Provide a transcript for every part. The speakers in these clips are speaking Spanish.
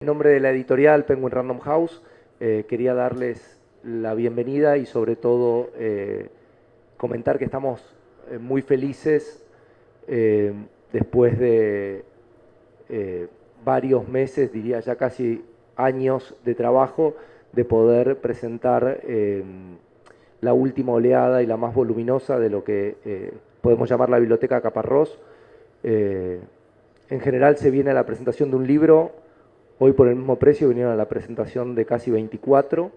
En nombre de la editorial Penguin Random House, quería darles la bienvenida y sobre todo comentar que estamos muy felices eh, después de varios meses, diría ya casi años de trabajo, de poder presentar la última oleada y la más voluminosa de lo que podemos llamar la Biblioteca Caparrós. Eh, en general se viene a la presentación de un libro. Hoy por el mismo precio vinieron a la presentación de casi 24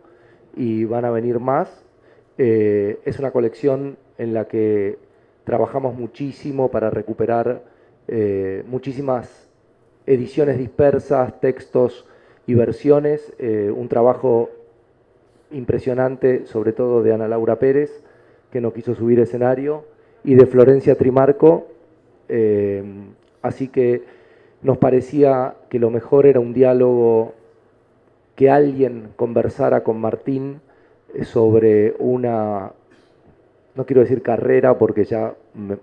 y van a venir más. Es una colección en la que trabajamos muchísimo para recuperar muchísimas ediciones dispersas, textos y versiones. Un trabajo impresionante, sobre todo de Ana Laura Pérez, que no quiso subir escenario, y de Florencia Trimarco. Así que nos parecía que lo mejor era un diálogo, que alguien conversara con Martín sobre una, no quiero decir carrera porque ya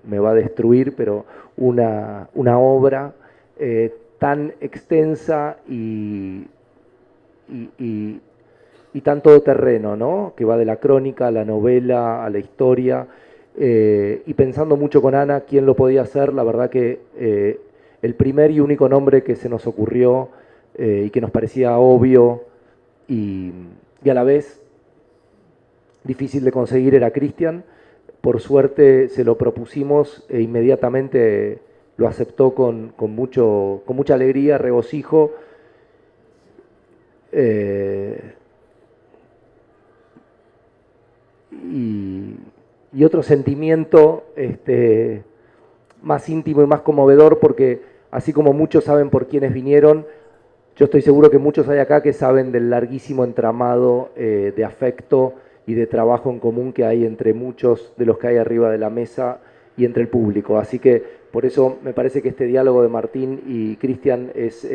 me va a destruir, pero una obra tan extensa y, y, y tan todoterreno, ¿no? Que va de la crónica a la novela, a la historia, y pensando mucho con Ana quién lo podía hacer. La verdad que el primer y único nombre que se nos ocurrió y que nos parecía obvio y, y a la vez difícil de conseguir era Cristian. Por suerte se lo propusimos e inmediatamente lo aceptó con mucha alegría, regocijo. Eh, y, y otro sentimiento más íntimo y más conmovedor, porque así como muchos saben por quiénes vinieron, yo estoy seguro que muchos hay acá que saben del larguísimo entramado de afecto y de trabajo en común que hay entre muchos de los que hay arriba de la mesa y entre el público. Así que por eso me parece que este diálogo de Martín y Cristian es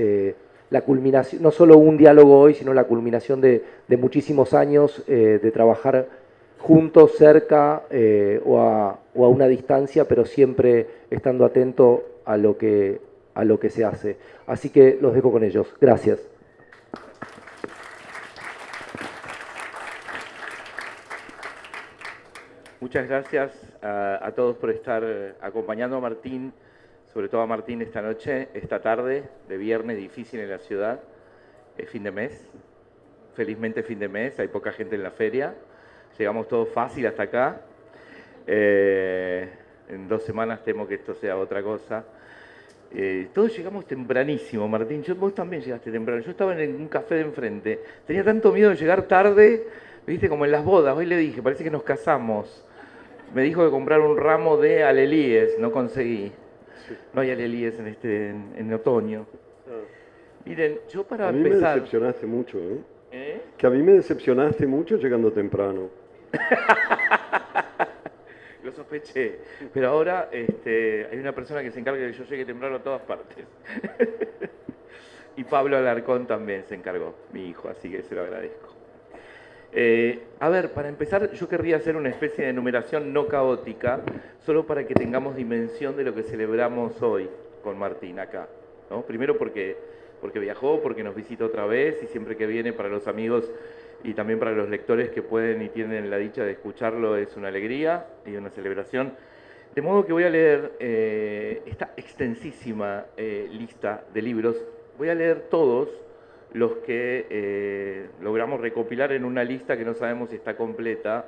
la culminación, no solo un diálogo hoy, sino la culminación de muchísimos años de trabajar juntos, cerca o a una distancia, pero siempre estando atento a lo que se hace. Así que los dejo con ellos. Gracias. Muchas gracias a todos por estar acompañando a Martín, sobre todo a Martín esta noche, esta tarde de viernes difícil en la ciudad. Es fin de mes, felizmente fin de mes, hay poca gente en la feria, llegamos todos fácil hasta acá. En 2 semanas temo que esto sea otra cosa. Todos llegamos tempranísimo, Martín. Vos también llegaste temprano. Yo estaba en un café de enfrente. Tenía tanto miedo de llegar tarde, viste, como en las bodas. Hoy le dije, parece que nos casamos. Me dijo que comprar un ramo de alelíes, no conseguí. No hay alelíes en otoño. Miren, yo para A mí me empezar... decepcionaste mucho, ¿eh? ¿Eh? Que a mí me decepcionaste mucho llegando temprano. Lo sospeché. Pero ahora hay una persona que se encarga de que yo llegue temprano a todas partes. Y Pablo Alarcón también se encargó, mi hijo, así que se lo agradezco. A ver, para empezar, yo querría hacer una especie de numeración no caótica, solo para que tengamos dimensión de lo que celebramos hoy con Martín acá, ¿no? Primero porque viajó, porque nos visita otra vez y siempre que viene, para los amigos y también para los lectores que pueden y tienen la dicha de escucharlo, es una alegría y una celebración. De modo que voy a leer esta extensísima lista de libros. Voy a leer todos los que logramos recopilar en una lista que no sabemos si está completa,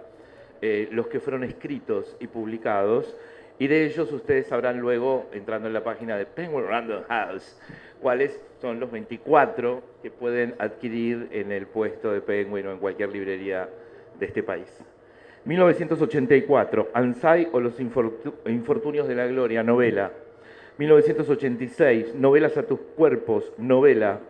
los que fueron escritos y publicados, y de ellos ustedes sabrán luego, entrando en la página de Penguin Random House, cuáles son los 24 que pueden adquirir en el puesto de Penguin o en cualquier librería de este país. 1984, Ansai o los infortunios de la gloria, novela. 1986, Novelas a tus cuerpos, novela.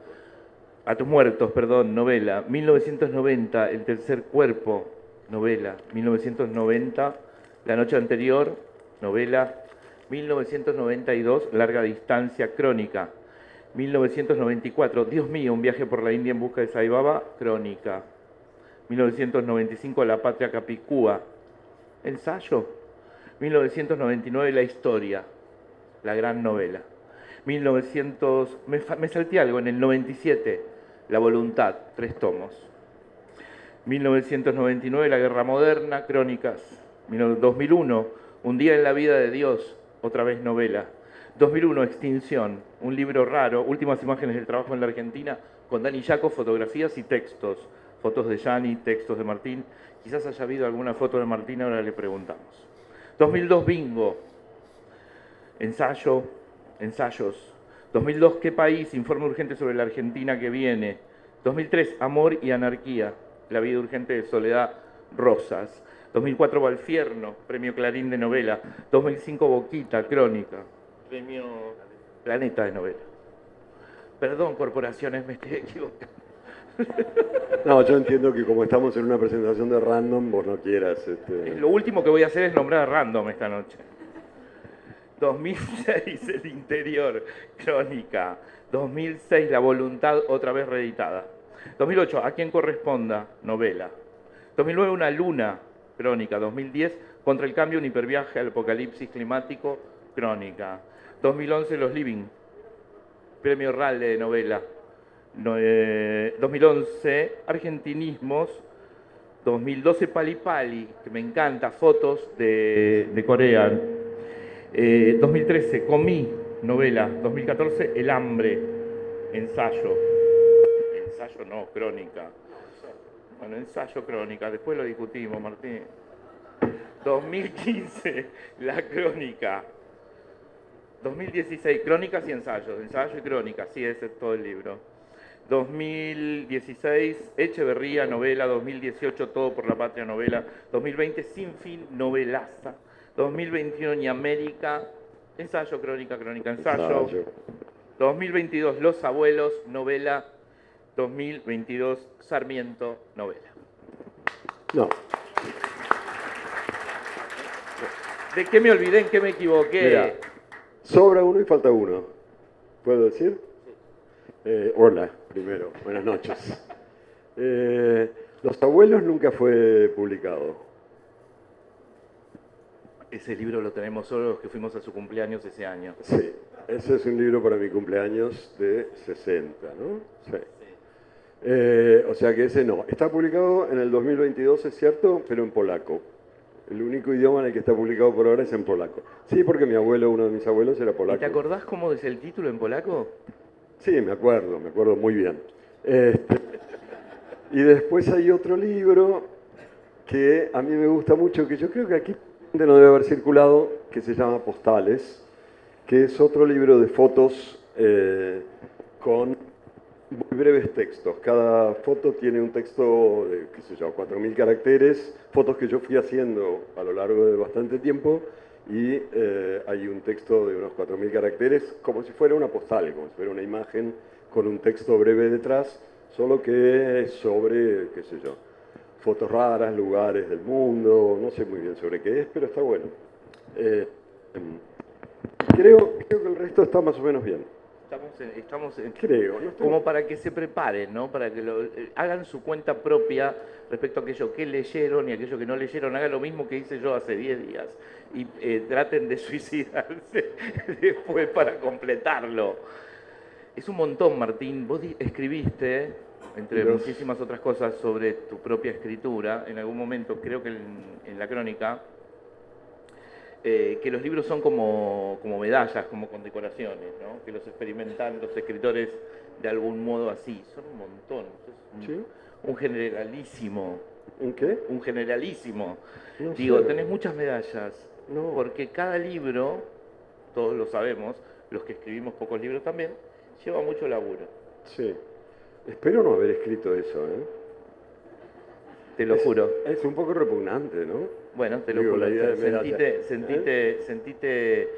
A tus muertos, perdón, novela. 1990, El tercer cuerpo, novela. 1990, La noche anterior, novela. 1992, Larga distancia, crónica. 1994, Dios mío, un viaje por la India en busca de Sai Baba, crónica. 1995, La patria capicúa, ensayo. 1999, La historia, la gran novela. Me salté algo, en el 97, La voluntad, 3 tomos. 1999, La guerra moderna, crónicas. 2001, Un día en la vida de Dios, otra vez novela. 2001, Extinción, un libro raro, últimas imágenes del trabajo en la Argentina, con Dani Yaco, fotografías y textos. Fotos de Gianni, textos de Martín. Quizás haya habido alguna foto de Martín, ahora le preguntamos. 2002, Bingo, ensayos. 2002, ¿Qué país? Informe urgente sobre la Argentina que viene. 2003, Amor y anarquía, La vida urgente de Soledad Rosas. 2004, Valfierno, premio Clarín de novela. 2005, Boquita, crónica, premio Planeta de novela. Perdón, corporaciones, me estoy equivocando. No, yo entiendo que como estamos en una presentación de random, vos no quieras... Lo último que voy a hacer es nombrar a random esta noche. 2006, El interior, crónica. 2006, La voluntad, otra vez reeditada. 2008, A quien corresponda, novela. 2009, Una luna, crónica. 2010, Contra el cambio, un hiperviaje al apocalipsis climático, crónica. 2011, Los Living, premio Ralde de novela. 2011, Argentinismos. 2012, Pali Pali, que me encanta, fotos de Corea. 2013, Comí, novela. 2014, El hambre, ensayo. Ensayo no, crónica. Bueno, ensayo, crónica, después lo discutimos, Martín. 2015, La crónica. 2016, crónicas y ensayos, ensayo y crónica, sí, ese es todo el libro. 2016, Echeverría, novela. 2018, Todo por la patria, novela. 2020, Sin fin, novelaza. 2021, Ni América, ensayo, crónica, crónica, ensayo. 2022, Los abuelos, novela. 2022, Sarmiento, novela. No. ¿De qué me olvidé? ¿En qué me equivoqué? Mira, sobra uno y falta uno. ¿Puedo decir? Hola, primero. Buenas noches. Los abuelos nunca fue publicado. Ese libro lo tenemos solo los que fuimos a su cumpleaños ese año. Sí, ese es un libro para mi cumpleaños de 60, ¿no? Sí. O sea que ese no. Está publicado en el 2022, es cierto, pero en polaco. El único idioma en el que está publicado por ahora es en polaco. Sí, porque mi abuelo, uno de mis abuelos, era polaco. ¿Y te acordás cómo es el título en polaco? Sí, me acuerdo muy bien. Y después hay otro libro que a mí me gusta mucho, que yo creo que aquí no debe haber circulado, que se llama Postales, que es otro libro de fotos con muy breves textos. Cada foto tiene un texto de, qué sé yo, 4.000 caracteres, fotos que yo fui haciendo a lo largo de bastante tiempo, y hay un texto de unos 4.000 caracteres, como si fuera una postal, como si fuera una imagen con un texto breve detrás, solo que es sobre, qué sé yo, fotos raras, lugares del mundo, no sé muy bien sobre qué es, pero está bueno. Creo que el resto está más o menos bien. Estamos en, Creo, ¿no? como para que se preparen, ¿no? Para que hagan su cuenta propia respecto a aquello que leyeron y aquello que no leyeron. Hagan lo mismo que hice yo hace 10 días y traten de suicidarse después para completarlo. Es un montón, Martín. Vos escribiste, entre muchísimas otras cosas, sobre tu propia escritura. En algún momento, creo que en la crónica, que los libros son como medallas, como condecoraciones, ¿no? Que los experimentan los escritores de algún modo así. Son un montón. ¿Sí? Un generalísimo. ¿Un qué? Un generalísimo. No Digo, sé. tenés muchas medallas. No. Porque cada libro, todos lo sabemos, los que escribimos pocos libros también, lleva mucho laburo. Sí. Espero no haber escrito eso, ¿eh? Te lo juro. Es un poco repugnante, ¿no? Bueno, te lo Digo, juro. la idea de medalla. Sentite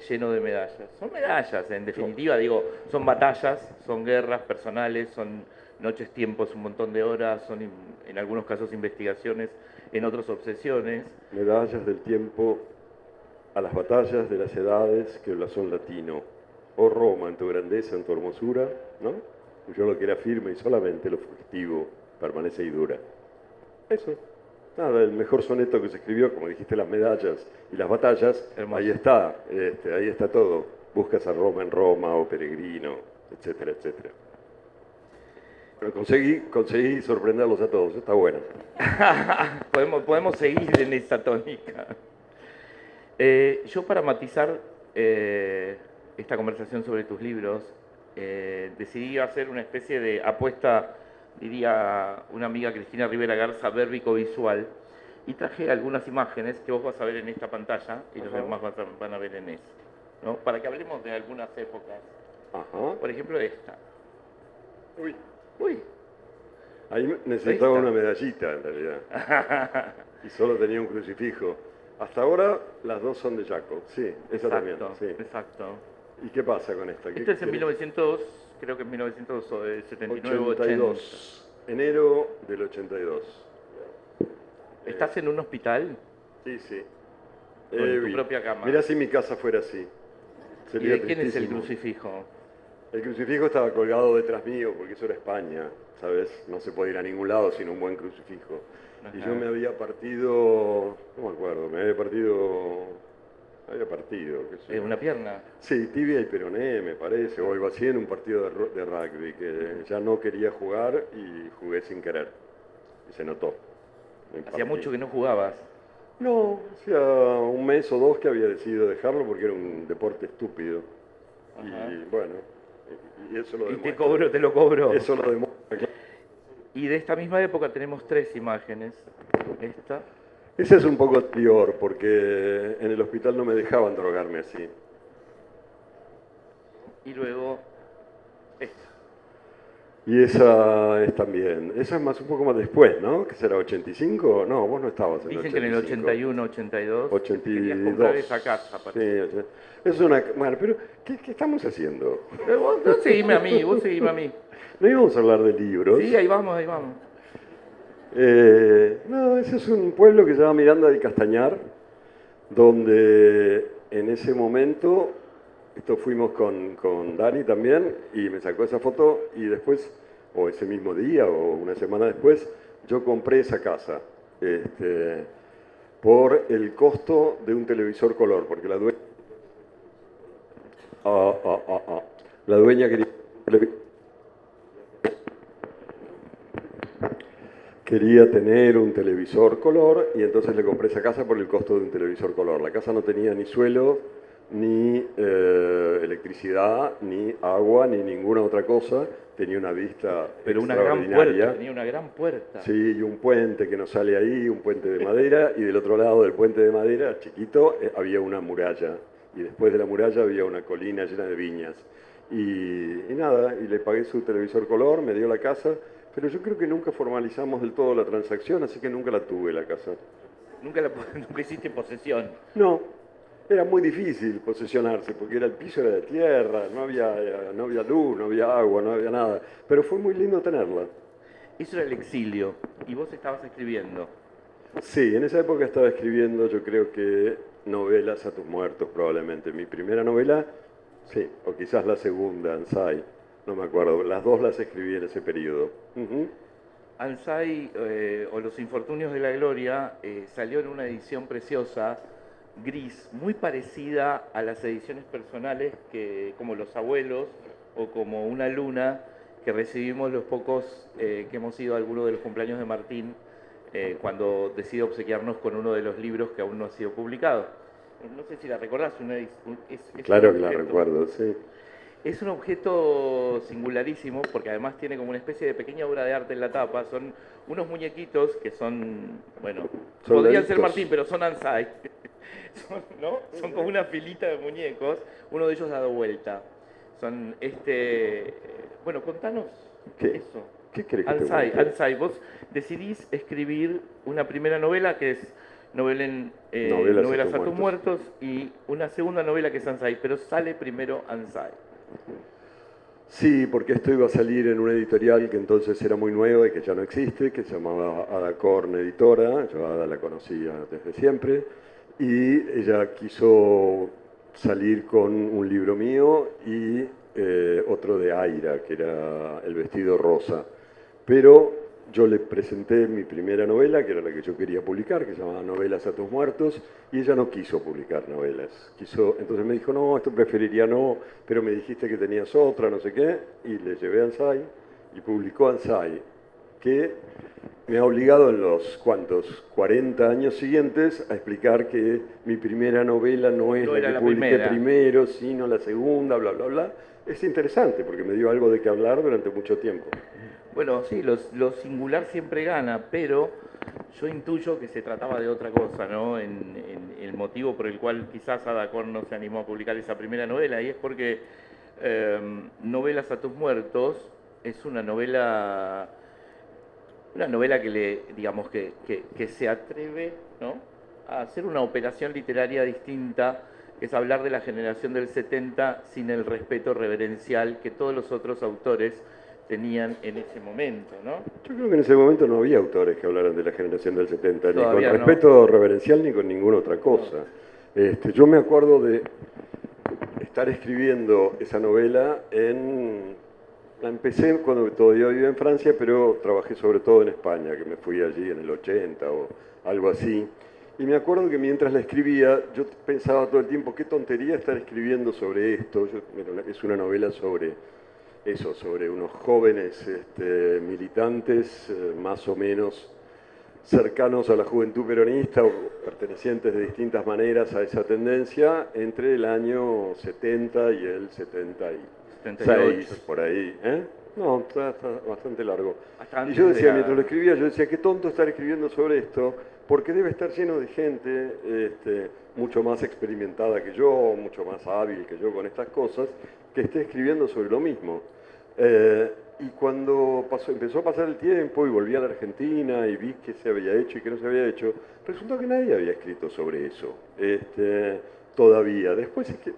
lleno de medallas. Son medallas, en definitiva, digo, son batallas, son guerras personales, son noches, tiempos, un montón de horas, son en algunos casos investigaciones, en otros obsesiones. Medallas del tiempo a las batallas de las edades que blasón latino. Oh Roma, en tu grandeza, en tu hermosura, ¿no? Yo lo que era firme y solamente lo fugitivo permanece y dura. Eso. Nada, el mejor soneto que se escribió, como dijiste, las medallas y las batallas, Hermoso. ahí está todo. Buscas a Roma en Roma, o peregrino, etcétera, etcétera. Pero conseguí sorprenderlos a todos, está bueno. Podemos seguir en esa tónica. Yo para matizar esta conversación sobre tus libros, decidí hacer una especie de apuesta, diría una amiga Cristina Rivera Garza, bérbico-visual, y traje algunas imágenes que vos vas a ver en esta pantalla y los demás van a ver en esa, ¿no? Para que hablemos de algunas épocas. Ajá. Por ejemplo, esta. Uy, Uy, ahí necesitaba Ahí está. una medallita en realidad. Y solo tenía un crucifijo. Hasta ahora las dos son de Jacob, sí, esa también. Sí. Exacto. ¿Y qué pasa con esta? Esto es en ¿Qué- 1900, creo que en 1979 80. 82, enero del 82. ¿Estás en un hospital? Sí, sí. En tu propia cama. Mirá si mi casa fuera así. ¿Y Sería de quién es el tristísimo. crucifijo? El crucifijo estaba colgado detrás mío porque eso era España, ¿sabes? No se puede ir a ningún lado sin un buen crucifijo. Y Ajá. yo me había partido, no me acuerdo, qué sé yo. ¿Una pierna? Sí, tibia y peroné, me parece, o algo así en un partido de rugby, que ya no quería jugar y jugué sin querer. Y se notó. Me Hacía partí. mucho que no jugabas. No, hacía un mes o dos que había decidido dejarlo porque era un deporte estúpido. Ajá. Y bueno, y eso lo Y demuestra. te lo cobro. Eso lo demuestra. Y de esta misma época tenemos tres imágenes. Esta. Ese es un poco peor porque en el hospital no me dejaban drogarme así. Y luego esta. Y esa es también, esa es más un poco más después, ¿no? ¿Que será 85? No, vos no estabas en el Dicen que en el 85. 81, 82 82. querías comprar esa casa. Sí, parece. es una... Bueno, pero ¿qué estamos haciendo? Pero vos seguime a mí, vos seguime a mí. No íbamos a hablar de libros. Sí, ahí vamos, ahí vamos. No, ese es un pueblo que se llama Miranda del Castañar, donde en ese momento, esto fuimos con Dani también, y me sacó esa foto, y después, o ese mismo día, o una semana después, yo compré esa casa, por el costo de un televisor color, porque la dueña... La dueña quería tener un televisor color y entonces le compré esa casa por el costo de un televisor color. La casa no tenía ni suelo, ni electricidad, ni agua, ni ninguna otra cosa. Tenía una vista Pero una gran extraordinaria. puerta, tenía una gran puerta. Sí, y un puente que nos sale ahí, un puente de madera, y del otro lado del puente de madera, chiquito, había una muralla. Y después de la muralla había una colina llena de viñas. Y nada, y le pagué su televisor color, me dio la casa, pero yo creo que nunca formalizamos del todo la transacción, así que nunca la tuve la casa. Nunca hiciste posesión. No, era muy difícil posesionarse, porque el piso era de tierra, no había luz, no había agua, no había nada. Pero fue muy lindo tenerla. Eso era el exilio. Y vos estabas escribiendo. Sí, en esa época estaba escribiendo, yo creo que novelas a tus muertos, probablemente. Mi primera novela, sí, o quizás la segunda, Ansai, no me acuerdo. Las dos las escribí en ese periodo. Ujú. Ansai, o Los Infortunios de la Gloria, salió en una edición preciosa, gris, muy parecida a las ediciones personales como Los Abuelos o como Una Luna, que recibimos los pocos que hemos ido a alguno de los cumpleaños de Martín, cuando decide obsequiarnos con uno de los libros que aún no ha sido publicado. No sé si la recordás, Claro un que la objeto. recuerdo, sí. Es un objeto singularísimo porque además tiene como una especie de pequeña obra de arte en la tapa. Son unos muñequitos que son, bueno, podrían ser Soldaditos. Martín, pero son Ansai. ¿No? Son como una filita de muñecos, uno de ellos dado vuelta. Son bueno, contanos ¿Qué? eso. ¿Qué querés que te Ansai, cuente? Ansai, vos decidís escribir una primera novela que es Novelas Novelas a a tus tus muertos y una segunda novela que es Ansai, pero sale primero Ansai. Sí, porque esto iba a salir en una editorial que entonces era muy nueva y que ya no existe, que se llamaba Ada Korn Editora. Yo a Ada la conocía desde siempre. Y ella quiso salir con un libro mío y otro de Aira, que era El vestido rosa. Pero yo le presenté mi primera novela, que era la que yo quería publicar, que se llamaba Novelas a tus muertos, y ella no quiso publicar novelas. Entonces me dijo, no, esto preferiría no, pero me dijiste que tenías otra, no sé qué, y le llevé a Ansai, y publicó Ansai, que me ha obligado en los 40 años siguientes a explicar que mi primera novela no es la que publiqué primero, sino la segunda, bla, bla, bla. Es interesante porque me dio algo de qué hablar durante mucho tiempo. Bueno, sí, lo singular siempre gana, pero yo intuyo que se trataba de otra cosa, ¿no? En el motivo por el cual quizás Ada Korn no se animó a publicar esa primera novela, y es porque Novelas a tus muertos es una novela que digamos que se atreve, ¿no?, a hacer una operación literaria distinta, que es hablar de la generación del 70 sin el respeto reverencial que todos los otros autores tenían en ese momento, ¿no? Yo creo que en ese momento no había autores que hablaran de la generación del 70, Todavía ni con respeto reverencial ni con ninguna otra cosa. Yo me acuerdo de estar escribiendo esa novela la empecé cuando todavía vivía en Francia, pero trabajé sobre todo en España, que me fui allí en el 80 o algo así. Y me acuerdo que mientras la escribía, yo pensaba todo el tiempo, qué tontería estar escribiendo sobre esto. Es una novela sobre eso, sobre unos jóvenes militantes más o menos cercanos a la juventud peronista o pertenecientes de distintas maneras a esa tendencia entre el año 70 y el 76, por ahí. No, está bastante largo. Y yo decía, mientras lo escribía, yo decía, qué tonto estar escribiendo sobre esto, porque debe estar lleno de gente mucho más experimentada que yo, mucho más hábil que yo con estas cosas, que esté escribiendo sobre lo mismo. Y cuando empezó a pasar el tiempo y volví a la Argentina y vi qué se había hecho y qué no se había hecho, resultó que nadie había escrito sobre eso todavía. Después es que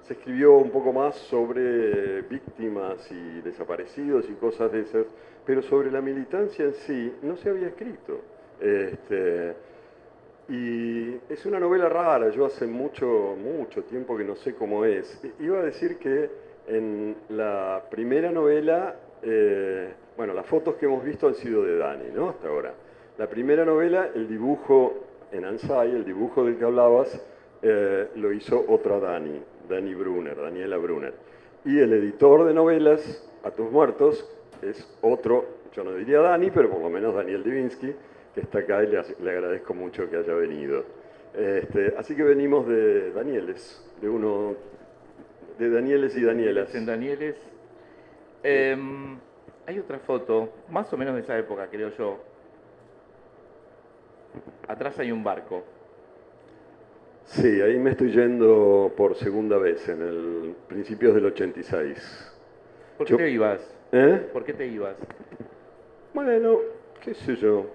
se escribió un poco más sobre víctimas y desaparecidos y cosas de esas, pero sobre la militancia en sí no se había escrito. Y es una novela rara, yo hace mucho tiempo que no sé cómo es. Iba a decir que en la primera novela, bueno, las fotos que hemos visto han sido de Dani, ¿no? Hasta ahora. La primera novela, el dibujo en Ansai, el dibujo del que hablabas, lo hizo otra Dani Brunner, Daniela Brunner. Y el editor de novelas, A tus muertos, es otro, yo no diría Dani, pero por lo menos Daniel Divinsky, que está acá y le agradezco mucho que haya venido. Así que venimos de Danieles, de Danieles y Danielas. En Danieles. Hay otra foto, más o menos de esa época, creo yo. Atrás hay un barco. Sí, ahí me estoy yendo por segunda vez, en el principios del 86. ¿Por qué te ibas? ¿Por qué te ibas? Bueno, qué sé yo.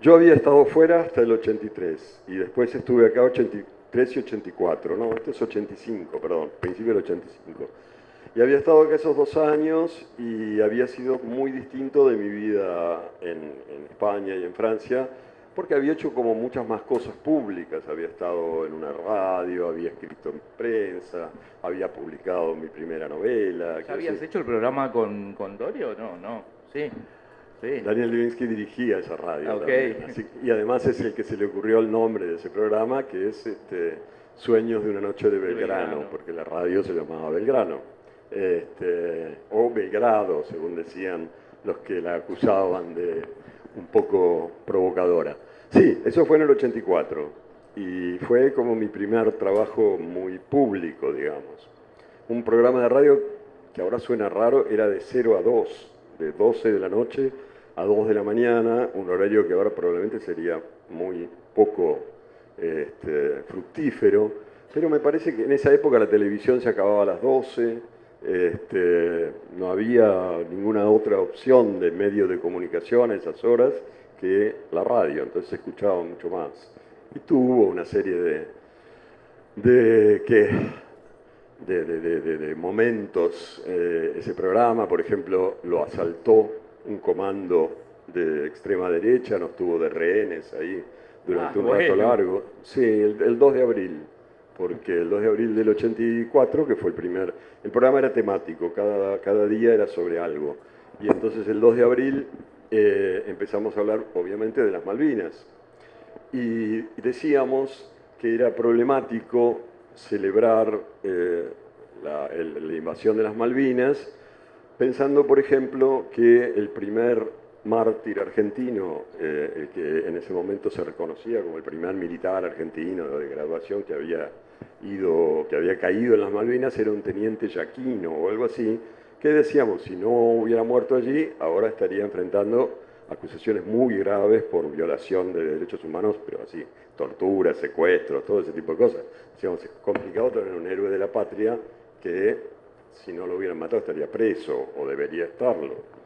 Yo había estado fuera hasta el 83 y después estuve acá 83 y 84, no, este es 85, perdón, principio del 85. Y había estado acá esos 2 años y había sido muy distinto de mi vida en España y en Francia, porque había hecho como muchas más cosas públicas, había estado en una radio, había escrito en prensa, había publicado mi primera novela. ¿Ya habías hecho el programa con Dorio? No, sí. Sí. Daniel Divinsky dirigía esa radio. Okay. Y además es el que se le ocurrió el nombre de ese programa, que es Sueños de una noche de Belgrano, porque la radio se llamaba Belgrano. O Belgrado, según decían los que la acusaban de un poco provocadora. Sí, eso fue en el 84 y fue como mi primer trabajo muy público, digamos. Un programa de radio que ahora suena raro, era de 0 a 2, de 12 de la noche a 2 de la mañana, un horario que ahora probablemente sería muy poco fructífero, pero me parece que en esa época la televisión se acababa a las 12, no había ninguna otra opción de medio de comunicación a esas horas que la radio, entonces se escuchaba mucho más. Y tuvo una serie de momentos. Ese programa, por ejemplo, lo asaltó un comando de extrema derecha, nos tuvo de rehenes ahí durante un rato largo. Sí, el 2 de abril, porque el 2 de abril del 84, que fue el programa era temático, cada día era sobre algo. Y entonces el 2 de abril empezamos a hablar, obviamente, de las Malvinas. Y decíamos que era problemático celebrar la invasión de las Malvinas pensando, por ejemplo, que el primer mártir argentino, el que en ese momento se reconocía como el primer militar argentino de graduación que había caído en las Malvinas, era un teniente yaquino o algo así, que decíamos, si no hubiera muerto allí, ahora estaría enfrentando acusaciones muy graves por violación de derechos humanos, pero así, tortura, secuestros, todo ese tipo de cosas. Decíamos, es complicado tener un héroe de la patria que, si no lo hubieran matado, estaría preso, o debería estarlo.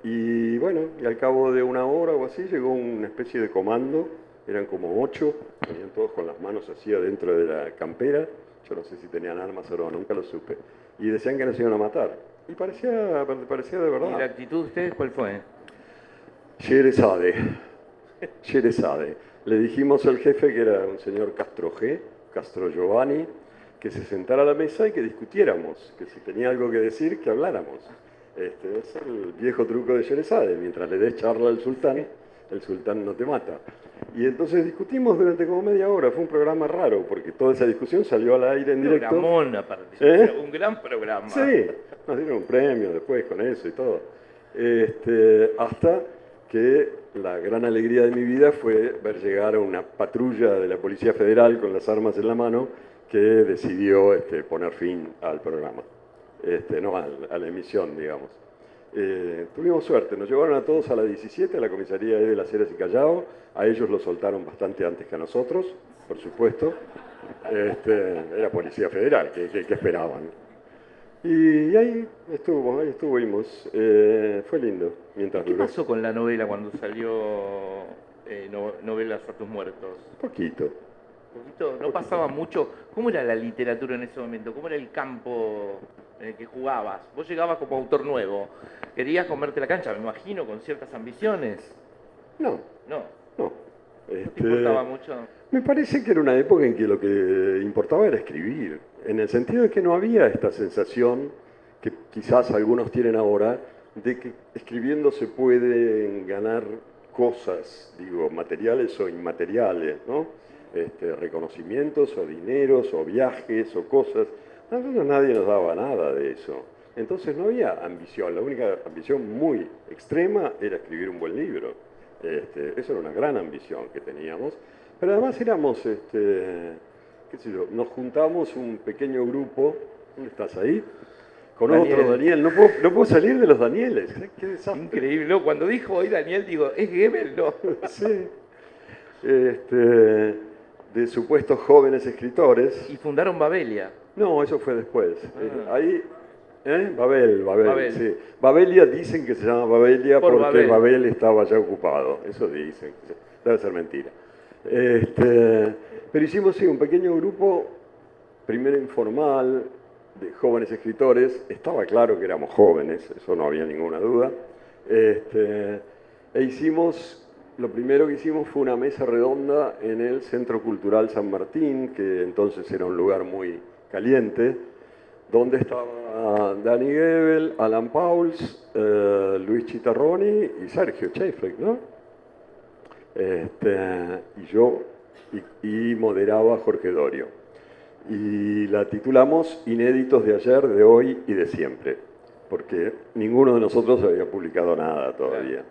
Y bueno, y al cabo de una hora o así, llegó una especie de comando, eran como 8, venían todos con las manos así adentro de la campera, yo no sé si tenían armas o no, nunca lo supe, y decían que nos iban a matar. Y parecía de verdad. ¿Y la actitud de ustedes cuál fue? Sherezade. Le dijimos al jefe, que era un señor Castro Giovanni, que se sentara a la mesa y que discutiéramos, que si tenía algo que decir, que habláramos. Este es el viejo truco de Sherezade, mientras le des charla al sultán, el sultán no te mata. Y entonces discutimos durante como media hora, fue un programa raro, porque toda esa discusión salió al aire en directo. Programón, aparte, un gran programa. Sí, nos dieron un premio después con eso y todo. Hasta que la gran alegría de mi vida fue ver llegar a una patrulla de la Policía Federal con las armas en la mano que decidió poner fin al programa, no a la emisión, digamos. Tuvimos suerte, nos llevaron a todos a la 17, a la comisaría de Las Heras y Callao, a ellos los soltaron bastante antes que a nosotros, por supuesto. Era Policía Federal, ¿qué esperaban? Y ahí estuvimos, fue lindo. Mientras ¿Qué duró. pasó con la novela cuando salió Novelas a tus muertos? Poquito. No pasaba mucho. ¿Cómo era la literatura en ese momento? ¿Cómo era el campo en el que jugabas? Vos llegabas como autor nuevo. Querías comerte la cancha, me imagino, con ciertas ambiciones. No. ¿No te importaba mucho? Me parece que era una época en que lo que importaba era escribir, en el sentido de que no había esta sensación que quizás algunos tienen ahora, de que escribiendo se pueden ganar cosas, digo, materiales o inmateriales, ¿no? Reconocimientos o dineros o viajes o cosas. A nosotros nadie nos daba nada de eso. Entonces no había ambición, la única ambición muy extrema era escribir un buen libro. Eso era una gran ambición que teníamos. Pero además éramos, qué sé yo, nos juntamos un pequeño grupo, ¿dónde estás ahí? Con Daniel. otro Daniel, no puedo salir de los Danieles, qué desastre. Increíble, ¿no? Cuando dijo hoy Daniel, digo, ¿es Goebbels? No. Sí. De supuestos jóvenes escritores. Y fundaron Babelia. No, eso fue después. Ah. Ahí, Babel, Babel. sí. Babelia dicen que se llama Babelia Por porque Babel. Babel estaba ya ocupado. Eso dicen. Debe ser mentira. Pero hicimos sí, un pequeño grupo, primero informal, de jóvenes escritores. Estaba claro que éramos jóvenes, eso no había ninguna duda. Lo primero que hicimos fue una mesa redonda en el Centro Cultural San Martín, que entonces era un lugar muy caliente, donde estaba Dani Goebel, Alan Pauls, Luis Chitarroni y Sergio Cheflek, ¿no? Y yo, y moderaba Jorge Dorio. Y la titulamos Inéditos de ayer, de hoy y de siempre, porque ninguno de nosotros había publicado nada todavía.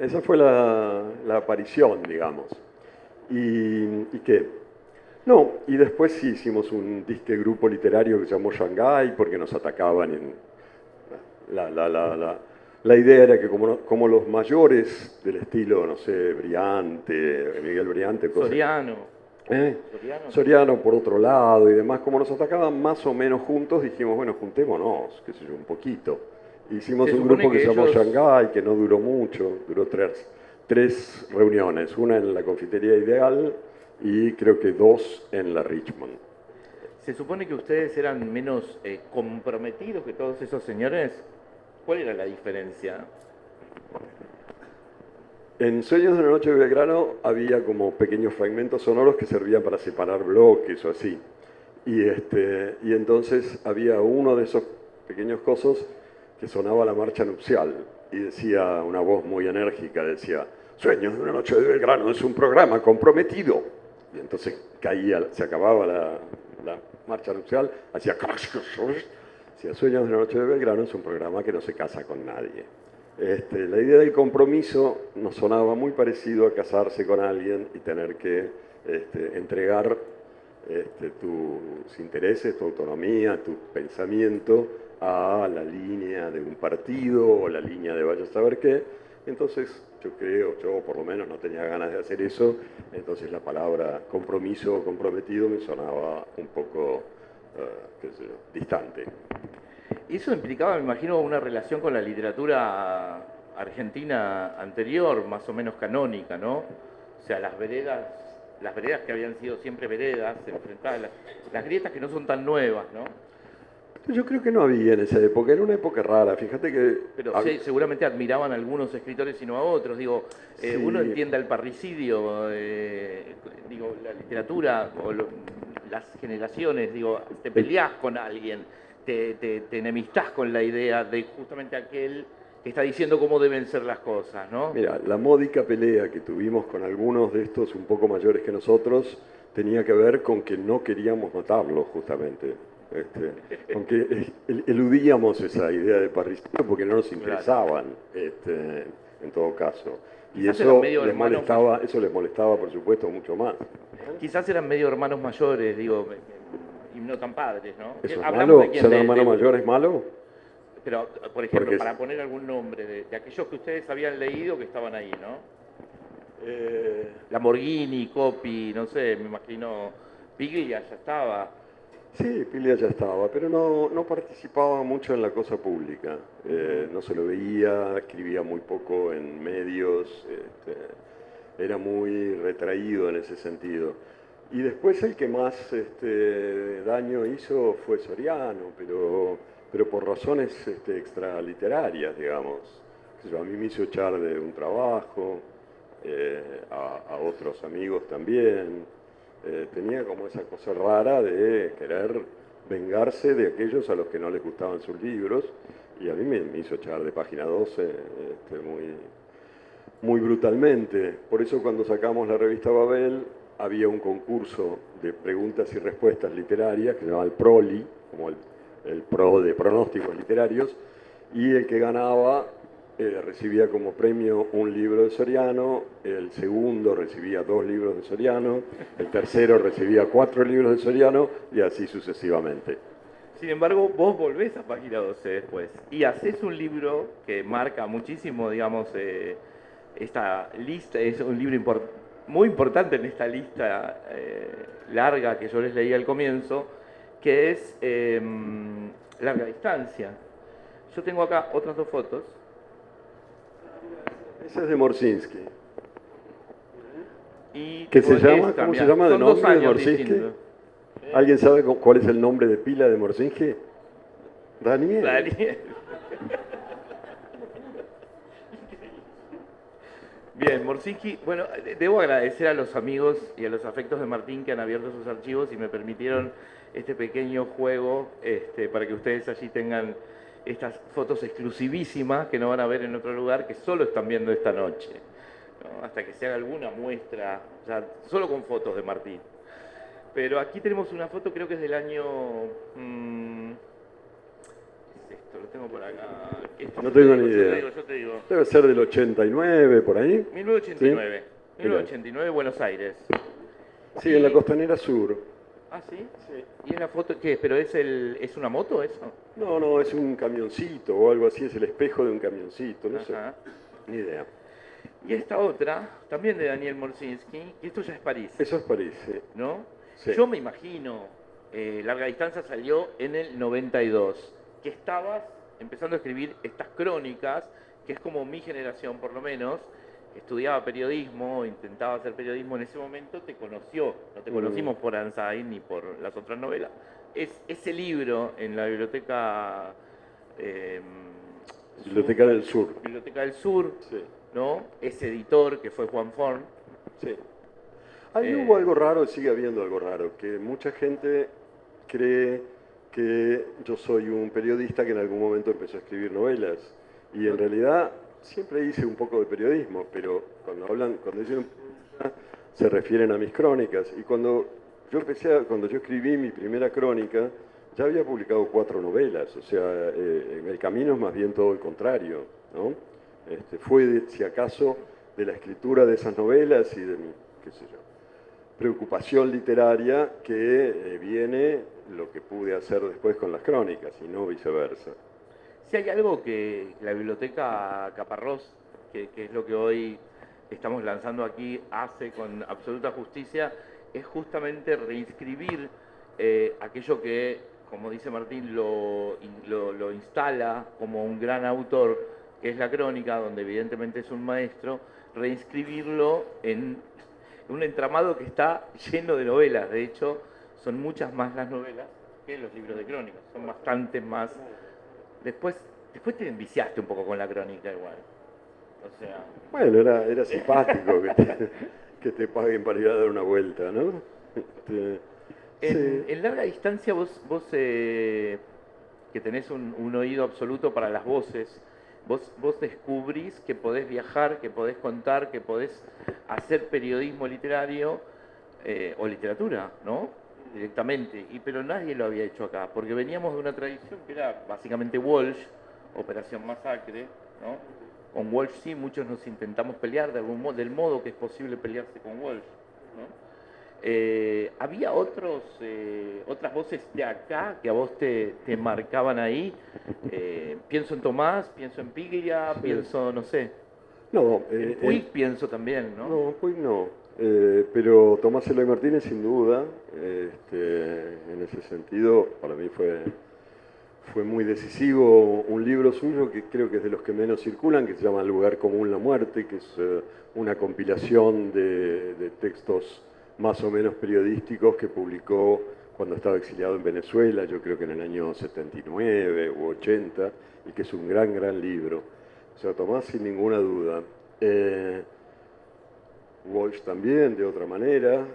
Esa fue la aparición, digamos. ¿Y qué? No, y después sí hicimos un disque grupo literario que se llamó Shanghái, porque nos atacaban en... La idea era que como los mayores del estilo, no sé, Briante, Miguel Briante... Soriano. Soriano por otro lado y demás, como nos atacaban más o menos juntos, dijimos, bueno, juntémonos, qué sé yo, un poquito. Hicimos un grupo que se llamó Shanghái, que no duró mucho, duró tres reuniones, una en la Confitería Ideal y creo que 2 en la Richmond. ¿Se supone que ustedes eran menos comprometidos que todos esos señores? ¿Cuál era la diferencia? En Sueños de una noche de Belgrano había como pequeños fragmentos sonoros que servían para separar bloques o así. Y entonces había uno de esos pequeños cosos que sonaba la marcha nupcial y decía una voz muy enérgica, decía, Sueños de una noche de Belgrano es un programa comprometido. Y entonces caía, se acababa la marcha nupcial, hacía decía, Sueños de una noche de Belgrano es un programa que no se casa con nadie. La idea del compromiso nos sonaba muy parecido a casarse con alguien y tener que entregar tus intereses, tu autonomía, tu pensamiento a la línea de un partido o la línea de vaya a saber qué. Entonces yo por lo menos no tenía ganas de hacer eso, entonces la palabra compromiso o comprometido me sonaba un poco, qué sé yo, distante. Y eso implicaba, me imagino, una relación con la literatura argentina anterior, más o menos canónica, ¿no? O sea, las veredas que habían sido siempre veredas, enfrentadas, las grietas que no son tan nuevas, ¿no? Yo creo que no había en esa época, era una época rara, fíjate que... Pero sí, seguramente admiraban a algunos escritores y no a otros, digo, Sí. Uno entiende el parricidio, digo, la literatura o las generaciones, digo, te peleás con alguien, te enemistás con la idea de justamente aquel que está diciendo cómo deben ser las cosas, ¿no? Mira, la módica pelea que tuvimos con algunos de estos un poco mayores que nosotros tenía que ver con que no queríamos notarlo, justamente. Con que eludíamos esa idea de parricidio porque no nos interesaban, en todo caso. Y Quizás eso medio les molestaba, por supuesto, mucho más. Quizás eran medio hermanos mayores, digo, y no tan padres, ¿no? ¿Eso es Hablamos malo? de quién, ¿Ser hermano mayor es malo? Pero, por ejemplo, Porque para poner algún nombre de aquellos que ustedes habían leído que estaban ahí, ¿no? Lamborghini, Coppi, no sé, me imagino, Piglia ya estaba. Sí, Piglia ya estaba, pero no participaba mucho en la cosa pública. No se lo veía, escribía muy poco en medios, era muy retraído en ese sentido. Y después el que más daño hizo fue Soriano, pero por razones extraliterarias, digamos. A mí me hizo echar de un trabajo, a otros amigos también. Tenía como esa cosa rara de querer vengarse de aquellos a los que no les gustaban sus libros, y a mí me hizo echar de Página 12 muy brutalmente. Por eso cuando sacamos la revista Babel había un concurso de preguntas y respuestas literarias que se llamaba el PROLI, como el PRO de pronósticos literarios, y el que ganaba recibía como premio un libro de Soriano, el segundo recibía 2 libros de Soriano, el tercero recibía 4 libros de Soriano y así sucesivamente. Sin embargo, vos volvés a Página 12 después y haces un libro que marca muchísimo, digamos, esta lista, es un libro muy importante en esta lista larga que yo les leí al comienzo, que es Larga Distancia. Yo tengo acá otras 2 fotos. Ese es de Morsinski. Y ¿Qué se llama? esta, ¿Cómo mirá, se llama de son 2 nombre de años Morsinski? distintos. ¿Alguien sabe cuál es el nombre de pila de Morsinski? Daniel. Daniel. Bien, Morsinski, bueno, debo agradecer a los amigos y a los afectos de Martín que han abierto sus archivos y me permitieron este pequeño juego para que ustedes allí tengan estas fotos exclusivísimas que no van a ver en otro lugar, que solo están viendo esta noche, ¿no? Hasta que se haga alguna muestra, o sea, solo con fotos de Martín. Pero aquí tenemos una foto, creo que es del año... ¿qué es esto? Lo tengo por acá. No tengo ni idea. Yo te digo. Debe ser del 89, por ahí. 1989. ¿Sí? 1989, Buenos Aires. Sí, en la Costanera Sur. ¿Ah, sí? Sí. ¿Y es la foto qué? ¿Pero es una moto eso? No, es un camioncito o algo así, es el espejo de un camioncito, no sé. Ajá. Ni idea. Y esta otra, también de Daniel Morsinski, y esto ya es París, Eso es París, sí. ¿no? Sí. Yo me imagino, Larga Distancia salió en el 92, que estabas empezando a escribir estas crónicas, que es como mi generación por lo menos, estudiaba periodismo, intentaba hacer periodismo en ese momento, te conoció, no te conocimos por Anzai ni por las otras novelas. Es ese libro en la biblioteca... Biblioteca del Sur. Biblioteca del Sur, Sí. ¿no? Ese editor que fue Juan Forn. Sí. Ahí hubo algo raro, sigue habiendo algo raro, que mucha gente cree que yo soy un periodista que en algún momento empezó a escribir novelas. Y en realidad siempre hice un poco de periodismo, pero cuando dicen periodista, se refieren a mis crónicas. Y cuando yo escribí mi primera crónica, ya había publicado 4 novelas, o sea, en el camino es más bien todo el contrario, ¿no? Fue, si acaso, de la escritura de esas novelas y de mi, qué sé yo, preocupación literaria que viene lo que pude hacer después con las crónicas y no viceversa. Si hay algo que la Biblioteca Caparrós, que es lo que hoy estamos lanzando aquí, hace con absoluta justicia, es justamente reinscribir aquello que, como dice Martín, lo instala como un gran autor, que es la crónica, donde evidentemente es un maestro, reinscribirlo en un entramado que está lleno de novelas. De hecho, son muchas más las novelas que los libros de crónicas, son bastante más. Después te enviciaste un poco con la crónica igual. O sea... Bueno, era simpático que te paguen para ir a dar una vuelta, ¿no? En larga distancia vos que tenés un oído absoluto para las voces, vos descubrís que podés viajar, que podés contar, que podés hacer periodismo literario o literatura, ¿no? Directamente, pero nadie lo había hecho acá, porque veníamos de una tradición que era básicamente Walsh, Operación Masacre, ¿no? Con Walsh sí, muchos nos intentamos pelear de algún modo, del modo que es posible pelearse con Walsh, ¿no? ¿Había otras voces de acá que a vos te marcaban ahí? Pienso en Tomás, pienso en Piglia, sí. Pienso, no sé. No, en Puig pienso también, ¿no? No, Puig no. Pero Tomás Eloy Martínez, sin duda, en ese sentido, para mí fue muy decisivo un libro suyo que creo que es de los que menos circulan, que se llama El lugar común, la muerte, que es una compilación de textos más o menos periodísticos que publicó cuando estaba exiliado en Venezuela, yo creo que en el año 79 u 80, y que es un gran, gran libro. O sea, Tomás sin ninguna duda. Walsh también, de otra manera.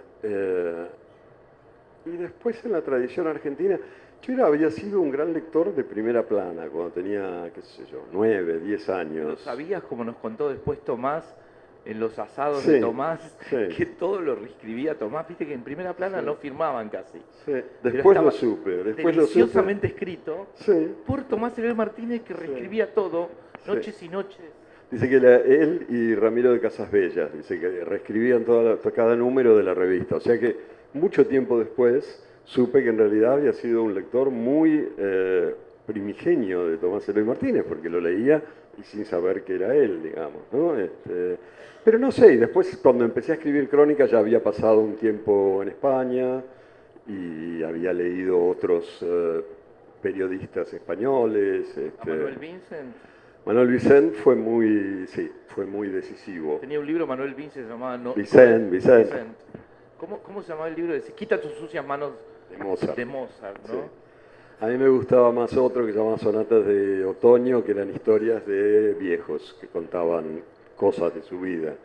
Y después en la tradición argentina, yo había sido un gran lector de primera plana cuando tenía, qué sé yo, 9, 10 años. ¿Lo sabías, como nos contó después Tomás, en los asados de Tomás, que todo lo reescribía Tomás? Viste que en primera plana no firmaban casi. Sí. Después lo supe. Deliciosamente escrito por Tomás Eloy Martínez, que reescribía todo, noches y noches. Dice que él y Ramiro de Casasbellas, dice que reescribían cada número de la revista. O sea que mucho tiempo después supe que en realidad había sido un lector muy primigenio de Tomás Eloy Martínez, porque lo leía y sin saber que era él, digamos, ¿no? Pero no sé, y después cuando empecé a escribir crónicas ya había pasado un tiempo en España y había leído otros periodistas españoles. ¿A Manuel Vincent? Manuel Vicent fue muy decisivo. Tenía un libro, Manuel Vincent, se llamaba... Vicent. ¿Cómo se llamaba el libro? Quita tus sucias manos de Mozart, ¿no? Sí. A mí me gustaba más otro que se llamaba Sonatas de Otoño, que eran historias de viejos que contaban cosas de su vida.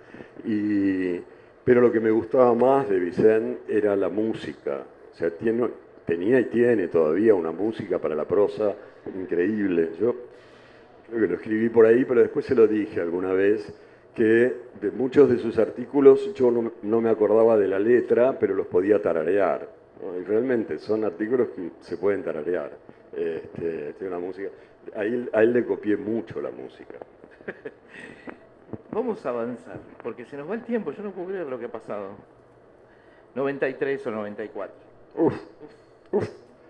Pero lo que me gustaba más de Vicent era la música. O sea, tenía y tiene todavía una música para la prosa increíble. Yo creo que lo escribí por ahí, pero después se lo dije alguna vez, que de muchos de sus artículos yo no me acordaba de la letra, pero los podía tararear, ¿no? Y realmente son artículos que se pueden tararear. Tiene una música. A él le copié mucho la música. Vamos a avanzar, porque se nos va el tiempo, yo no puedo creer lo que ha pasado. 93 o 94.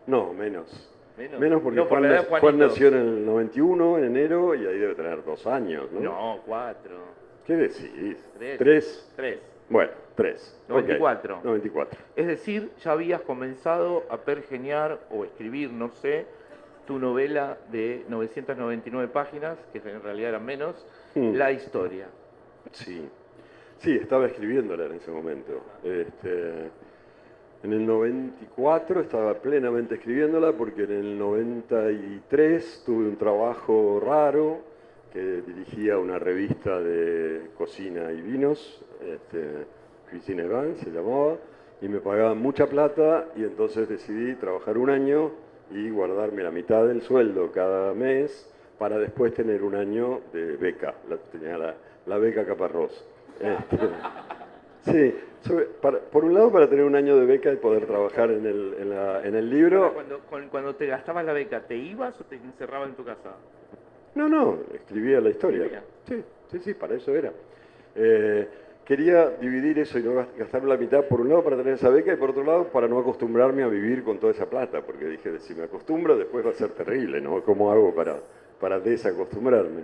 No, menos. Menos porque no, Juan nació en el 91, en enero, y ahí debe tener 2 años, ¿no? No, 4. ¿Qué decís? 3. Bueno, 3. 94. Okay. 94. Es decir, ya habías comenzado a pergeñar o escribir, no sé, tu novela de 999 páginas, que en realidad eran menos, La historia. Sí, estaba escribiéndola en ese momento. En el 94 estaba plenamente escribiéndola porque en el 93 tuve un trabajo raro que dirigía una revista de cocina y vinos, Cuisine Vin se llamaba, y me pagaban mucha plata y entonces decidí trabajar un año y guardarme la mitad del sueldo cada mes para después tener un año de beca. Tenía la beca Caparrós. Sí, por un lado para tener un año de beca y poder trabajar en el libro. Cuando te gastabas la beca, ¿te ibas o te encerrabas en tu casa? No, escribía la historia. Sí, para eso era. Quería dividir eso y no gastar la mitad, por un lado para tener esa beca y por otro lado para no acostumbrarme a vivir con toda esa plata, porque dije, si me acostumbro después va a ser terrible, ¿no? ¿Cómo hago para desacostumbrarme?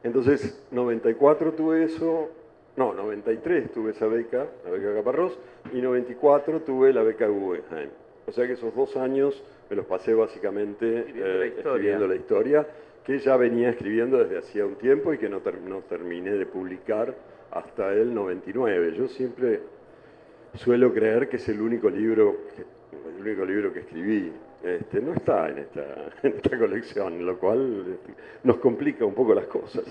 Entonces, 94 tuve eso, no, 93 tuve esa beca, la beca Caparrós, y 94 tuve la beca Guggenheim. O sea que esos 2 años me los pasé básicamente escribiendo la historia, que ya venía escribiendo desde hacía un tiempo y que no terminé de publicar hasta el 99. Yo siempre suelo creer que es el único libro que escribí. No está en esta colección, lo cual nos complica un poco las cosas.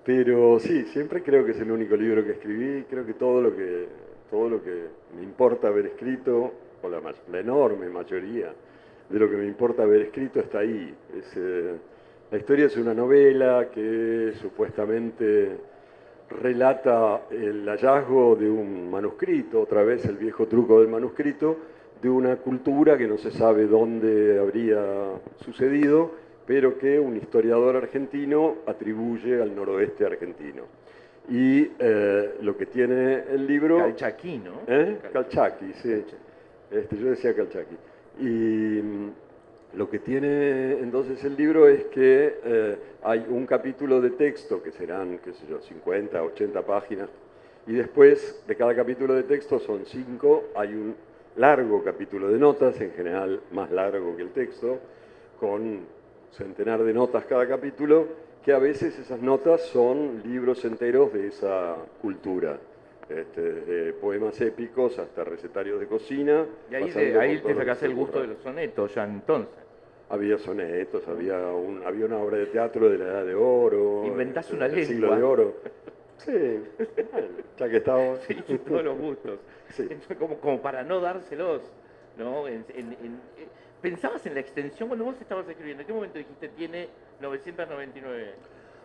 Pero sí, siempre creo que es el único libro que escribí. Creo que todo lo que me importa haber escrito, o la enorme mayoría de lo que me importa haber escrito está ahí. La historia es una novela que supuestamente relata el hallazgo de un manuscrito, otra vez el viejo truco del manuscrito, de una cultura que no se sabe dónde habría sucedido, pero que un historiador argentino atribuye al noroeste argentino. Y lo que tiene el libro... Calchaquí, ¿no? Calchaquí, sí. Yo decía Calchaquí. Y lo que tiene entonces el libro es que hay un capítulo de texto, que serán, qué sé yo, 50, 80 páginas, y después de cada capítulo de texto son 5, hay un largo capítulo de notas, en general más largo que el texto, con centenar de notas cada capítulo, que a veces esas notas son libros enteros de esa cultura. Desde poemas épicos hasta recetarios de cocina. Y ahí te sacaste el gusto de los sonetos ya entonces. Había sonetos, había una obra de teatro de la Edad de Oro. Inventás una lengua. Siglo de Oro. Sí, ya que estamos. Sí, todos los gustos. Sí. Como para no dárselos, ¿no? ¿Pensabas en la extensión cuando vos estabas escribiendo? ¿En qué momento dijiste tiene 999?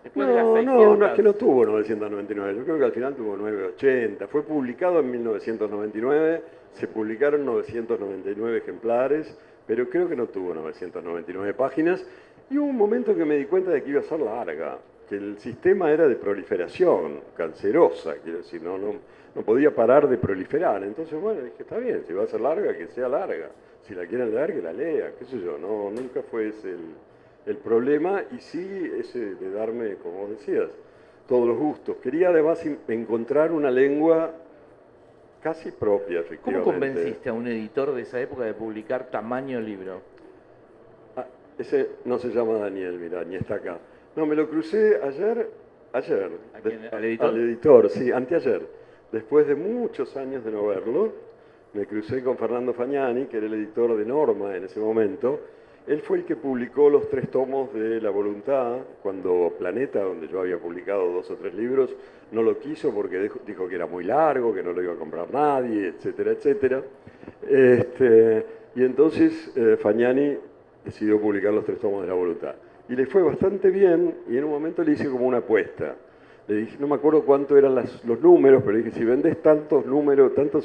Después de las 600. No, es que no tuvo 999, yo creo que al final tuvo 980. Fue publicado en 1999, se publicaron 999 ejemplares, pero creo que no tuvo 999 páginas. Y hubo un momento que me di cuenta de que iba a ser larga, que el sistema era de proliferación, cancerosa, quiero decir, no podía parar de proliferar. Entonces, bueno, dije, está bien, si va a ser larga, que sea larga. Si la quieren leer, que la lea, qué sé yo, nunca fue ese el problema, y sí ese de darme, como vos decías, todos los gustos. Quería además encontrar una lengua casi propia, efectivamente. ¿Cómo convenciste a un editor de esa época de publicar tamaño libro? Ese no se llama Daniel, mirá, ni está acá. No, me lo crucé ayer. ¿Al editor? Al editor, sí, anteayer. Después de muchos años de no verlo, me crucé con Fernando Fagnani, que era el editor de Norma en ese momento. Él fue el que publicó los 3 tomos de La Voluntad, cuando Planeta, donde yo había publicado 2 o 3 libros, no lo quiso porque dijo que era muy largo, que no lo iba a comprar nadie, etcétera, etcétera. Y entonces Fagnani decidió publicar los 3 tomos de La Voluntad. Y le fue bastante bien, y en un momento le hice como una apuesta. Le dije, no me acuerdo cuánto eran los números, pero le dije, si vendés tantos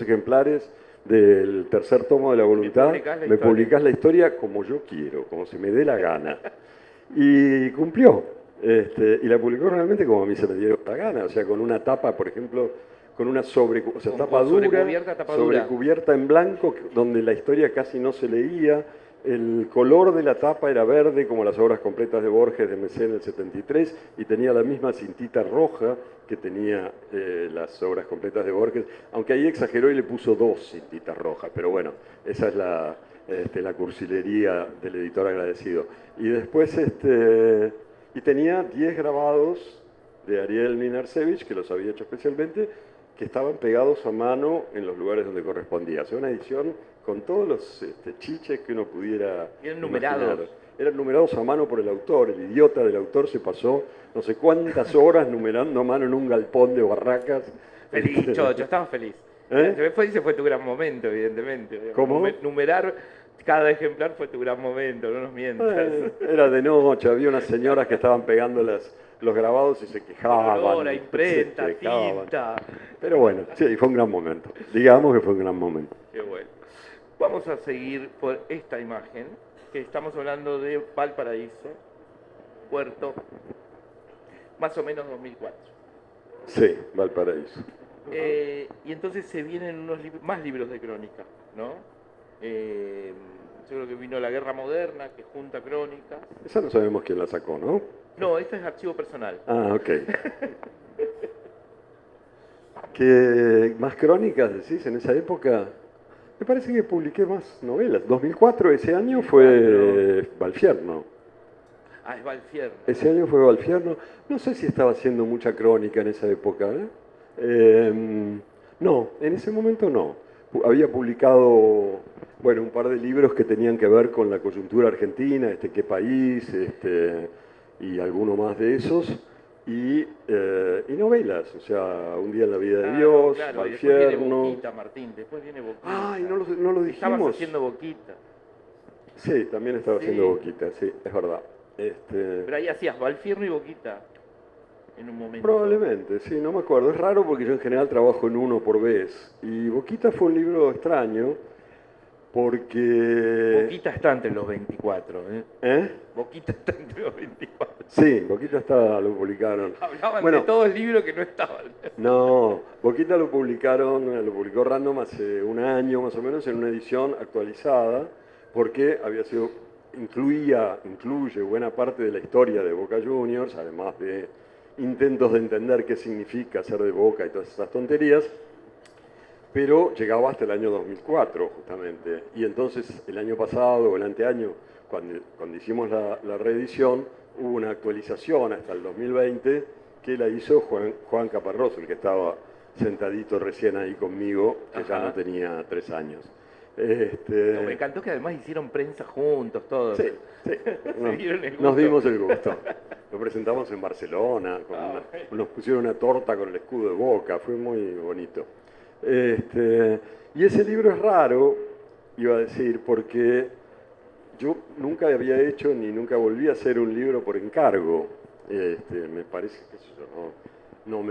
ejemplares del 3er tomo de La Voluntad, me publicás la historia como yo quiero, como se me dé la gana. Y cumplió. Y la publicó realmente como a mí se me dio la gana, o sea, con una tapa, por ejemplo, con una tapa dura, sobrecubierta en blanco, donde la historia casi no se leía. El color de la tapa era verde, como las obras completas de Borges de Messé en el 73, y tenía la misma cintita roja que tenía las obras completas de Borges, aunque ahí exageró y le puso 2 cintitas rojas, pero bueno, esa es la cursilería del editor agradecido. Y después, y tenía 10 grabados de Ariel Minarcevich, que los había hecho especialmente, que estaban pegados a mano en los lugares donde correspondía. O sea, una edición con todos los chiches que uno pudiera Eran numerados. Eran numerados a mano por el autor. El idiota del autor se pasó no sé cuántas horas numerando a mano en un galpón de barracas. Feliz, Chocho, estabas feliz. Ese fue tu gran momento, evidentemente. ¿Cómo? Numerar cada ejemplar fue tu gran momento, no nos mientas. Era de noche, había unas señoras que estaban pegando los grabados y se quejaban. Olor a imprenta, se quejaban. tinta. Pero bueno, sí, fue un gran momento. Digamos que fue un gran momento. Qué bueno. Vamos a seguir por esta imagen, que estamos hablando de Valparaíso, Puerto, más o menos 2004. Sí, Valparaíso. Y entonces se vienen más libros de crónica, ¿no? Yo creo que vino La Guerra Moderna, que junta crónicas. Esa no sabemos quién la sacó, ¿no? No, este es archivo personal. Ah, ok. ¿Qué más crónicas decís en esa época? Me parece que publiqué más novelas. 2004, ese año fue Valfierno. Ah, es Valfierno. Ese año fue Valfierno. No sé si estaba haciendo mucha crónica en esa época. No, en ese momento no. Había publicado, bueno, un par de libros que tenían que ver con la coyuntura argentina, qué país, y alguno más de esos. Y novelas, o sea, Un día en la vida de Dios, claro, y Valfierno. después viene Boquita, Martín, después viene Boquita. Ay, no lo dijimos. Estabas haciendo Boquita. Sí, también estaba haciendo Boquita, sí, es verdad. Pero ahí hacías Valfierno y Boquita en un momento. Probablemente, sí, no me acuerdo. Es raro porque yo en general trabajo en uno por vez. Y Boquita fue un libro extraño porque... Boquita está entre los 24, ¿eh? ¿Eh? Boquita está entre los 24. Sí, Boquita lo publicaron. Hablaban Bueno, de todo el libro que no estaban. No, Boquita lo publicó Random hace un año más o menos en una edición actualizada porque incluye buena parte de la historia de Boca Juniors, además de intentos de entender qué significa ser de Boca y todas esas tonterías, pero llegaba hasta el año 2004 justamente. Y entonces el año pasado o el anteaño, cuando hicimos la reedición, hubo una actualización hasta el 2020 que la hizo Juan Caparrós, el que estaba sentadito recién ahí conmigo, que ya no tenía 3 años. No, me encantó que además hicieron prensa juntos, todos. Sí, sí. Nos dimos el gusto. Lo presentamos en Barcelona, nos pusieron una torta con el escudo de Boca, fue muy bonito. Y ese libro es raro, iba a decir, porque yo nunca había hecho ni nunca volví a hacer un libro por encargo. Me parece que eso no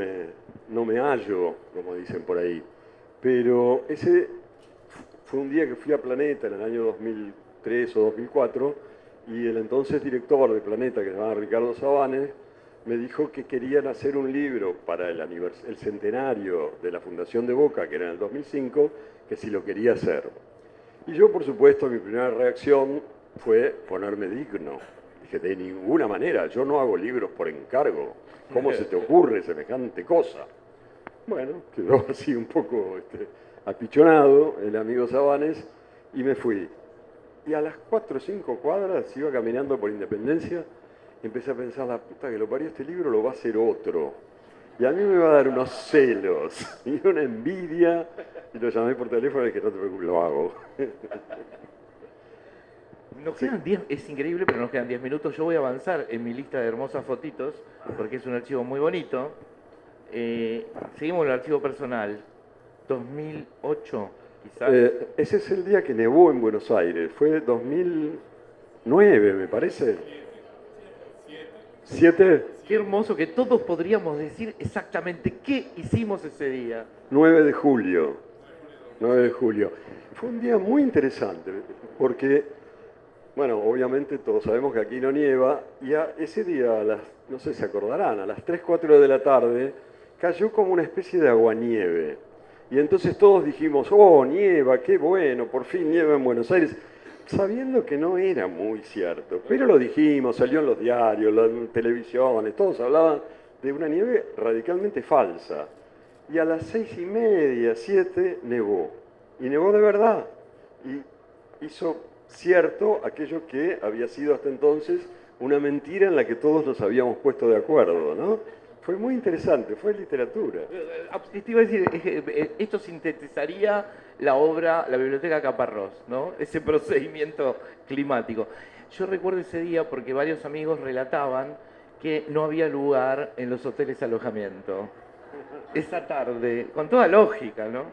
me hallo, como dicen por ahí. Pero ese fue un día que fui a Planeta en el año 2003 o 2004 y el entonces director de Planeta, que se llamaba Ricardo Sabanes, me dijo que querían hacer un libro para el centenario de la Fundación de Boca, que era en el 2005, que si lo quería hacer. Y yo, por supuesto, mi primera reacción fue ponerme digno. Dije, de ninguna manera, yo no hago libros por encargo. ¿Cómo se te ocurre semejante cosa? Bueno, quedó así un poco apichonado el amigo Sabanes y me fui. Y a las 4 o 5 cuadras iba caminando por Independencia y empecé a pensar, la puta que lo parió, este libro lo va a hacer otro. Y a mí me va a dar unos celos y una envidia. Y lo llamé por teléfono y dije, no te preocupes, lo hago. Nos quedan 10, es increíble, pero nos quedan 10 minutos. Yo voy a avanzar en mi lista de hermosas fotitos, porque es un archivo muy bonito. Seguimos el archivo personal. 2008, quizás. Ese es el día que nevó en Buenos Aires. Fue 2009, me parece. ¿7? Qué hermoso que todos podríamos decir exactamente qué hicimos ese día. 9 de julio. 9 de julio. Fue un día muy interesante, porque, bueno, obviamente todos sabemos que aquí no nieva, y ese día, no sé si se acordarán, a las 3, 4 de la tarde, cayó como una especie de aguanieve. Y entonces todos dijimos, oh, nieva, qué bueno, por fin nieva en Buenos Aires, sabiendo que no era muy cierto. Pero lo dijimos, salió en los diarios, las televisiones, todos hablaban de una nieve radicalmente falsa. Y a las 6:30, 7, nevó. Y nevó de verdad. Y hizo cierto aquello que había sido hasta entonces una mentira en la que todos nos habíamos puesto de acuerdo, ¿no? Fue muy interesante, fue literatura. Te iba a decir, esto sintetizaría la obra, la Biblioteca Caparrós, ¿no? Ese procedimiento climático. Yo recuerdo ese día porque varios amigos relataban que no había lugar en los hoteles de alojamiento. Esa tarde, con toda lógica, ¿no?